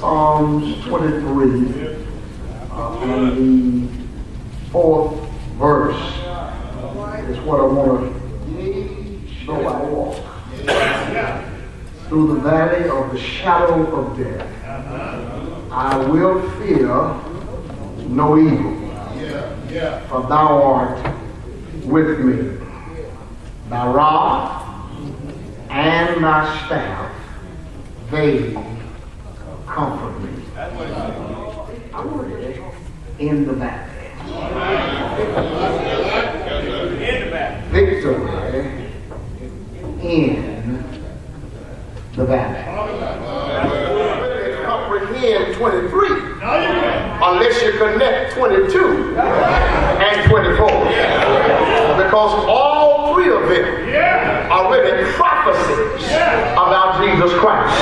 Psalms 23 and the 4th verse is what I want to show I walk through the valley of the shadow of death. I will fear no evil, for thou art with me. Thy rod and thy staff, they comfort me. I want to get in the valley. Victory in the valley. Comprehend 23 unless you connect 22 and 24. Because all three of them are really prophecies about Jesus Christ.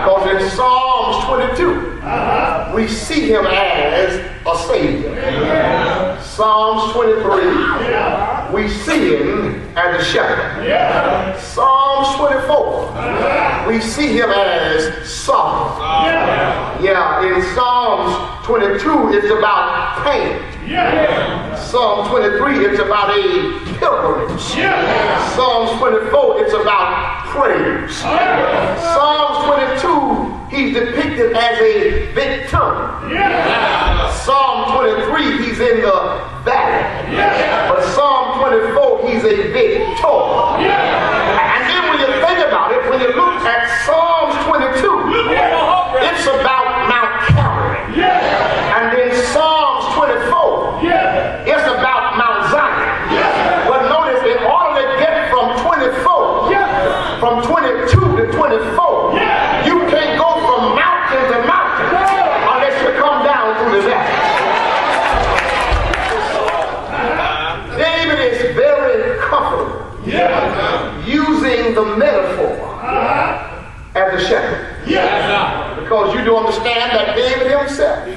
Because in Psalms 22, we see him as a Savior. Psalms 23, we see him as a shepherd. Psalms 24, we see him as sovereign. In Psalms 22, it's about pain. Psalm 23, it's about a pilgrimage. Psalms 24, it's about praise. Psalms 22, he's depicted as a victim. Psalm 23, he's in the valley. But Psalm 24, he's a victor. And then when you think about it, when you look at Psalms 22, it's about Mount Calvary. And then Psalms 24, it's about Mount Zion. But notice, in order to get from 24, from 22 to 24, you can't go from mountain to mountain unless you come down through the valley. David is very comfortable using the metaphor as a shepherd. Because you do understand that David himself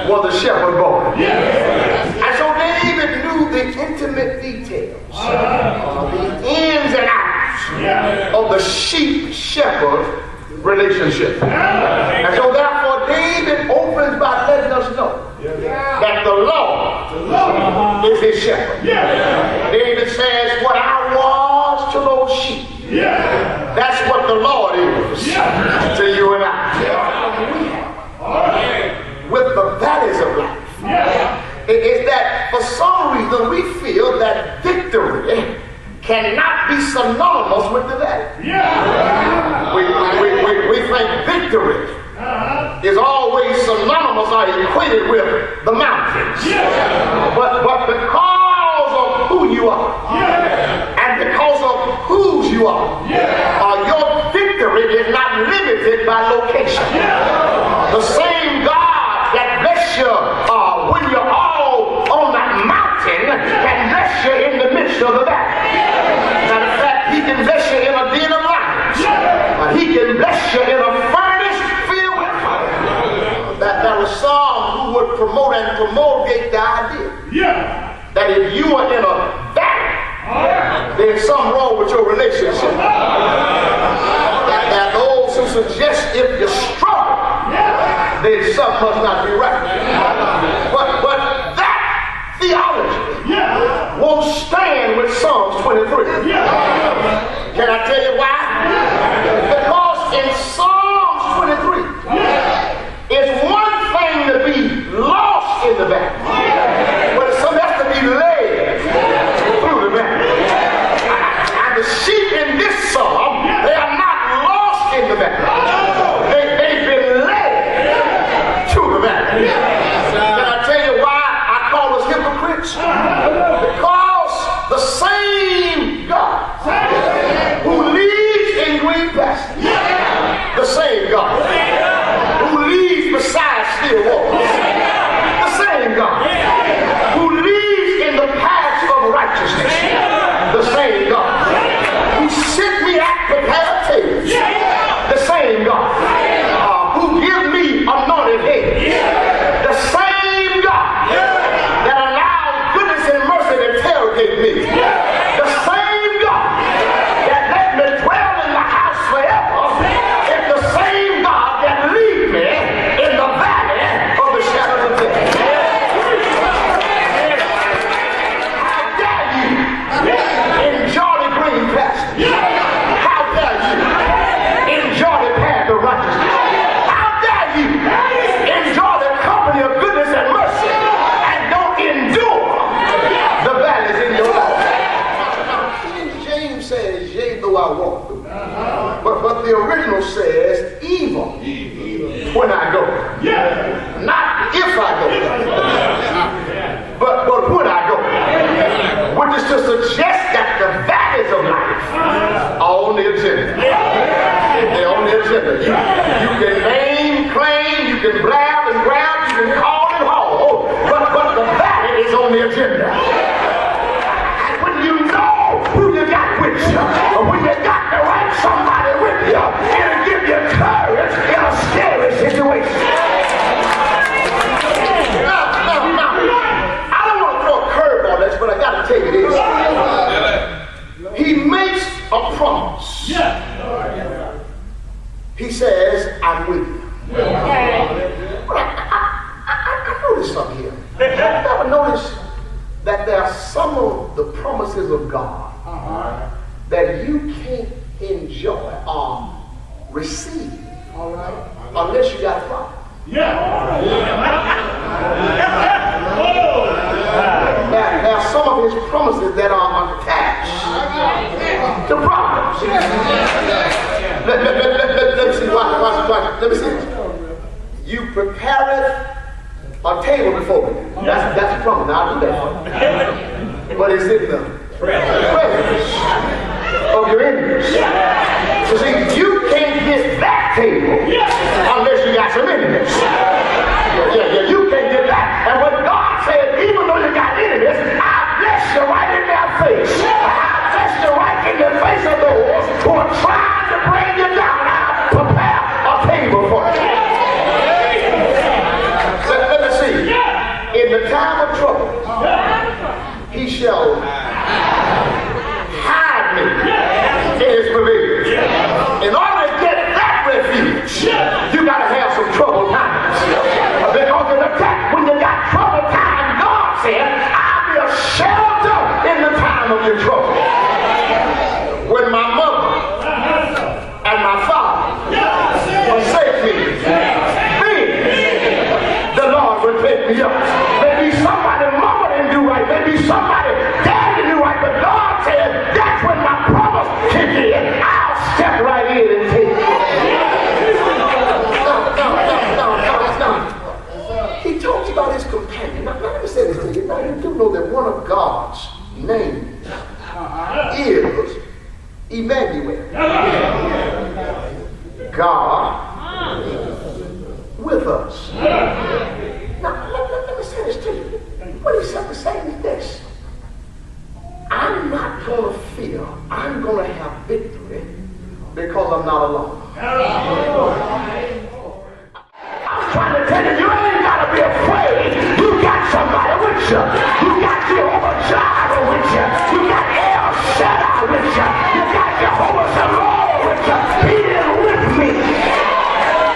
was a shepherd boy. And so David knew the intimate details, the ins and outs of the sheep-shepherd relationship. And so therefore David opens by letting us know that the Lord is his shepherd. David says, what I was to those sheep, that's what the Lord is to you and I. With the valleys of life, is that for some reason we feel that victory cannot be synonymous with the valley. We think victory is always synonymous or equated with the mountains. But because of who you are, and because of whose you are, your victory is not limited by location. The same God that bless you when you're all on that mountain can bless you in the midst of the valley. Matter of fact, he can bless you in a den of lions. He can bless you in a furnace filled with fire. There are some who would promote and promulgate the idea that if you are in a valley, there's something wrong with your relationship. That those who suggest if you struggle, then something must not be right. But that theology won't stand with Psalms 23. Can I tell you why? Because in Psalms 23, it's one thing to be lost in the valley, but it's something else to be led through the valley. And the sheep in this psalm, they are not lost in the valley. They've been led to the valley. Can I tell you why I call us hypocrites? Because the same God who leads in green pastures, the same God who leads beside when I go. Not if I go, but when I go. Which is to suggest that the valleys of life are on the agenda. They're on the agenda. You can name, claim, you can blab and grab, you can call and haul, but the valley is on the agenda. And when you know who you got with you, or when you got the right somebody with you, it'll give you courage in a scary situation. I don't want to throw a curve on this, but I got to tell you this. He makes a promise. He says, I'm with you. But I noticed something here. I've never noticed that there are some of the promises of God that you can't enjoy or receive unless you got a problem. There are some of his promises that are attached to problems. Let me see. Watch. Let me see. You prepareth a table before me. That's a promise. Now I'll do that for you. But it's in the presence of your enemies. So see, you can't get that table unless you got some enemies. You can't get that. And when God said, even though you got enemies, I'll bless you right in their face. I'll bless you right in the face of those who are trying to bring you down. I'll prepare a table for you. Let me see. In the time of trouble, he shall hide me in his pavilion. In order to get that refuge, you got to have some troubled times. Because in the time, when you got troubled times, God said, I'll be a shelter in the time of your trouble. When my mother and my father forsake me, the Lord will pick me up. Maybe somebody mama didn't do right, maybe somebody dad didn't do right, but God said, that's when my promise kick in. I'll step right in and take it. No. He talks about his companion. Now, let me say this to you. Now, you do know that one of God's names is Emmanuel. God with us. Now, let me say this to you. What he's simply saying is this. I'm not going to fear. I'm going to have victory because I'm not alone.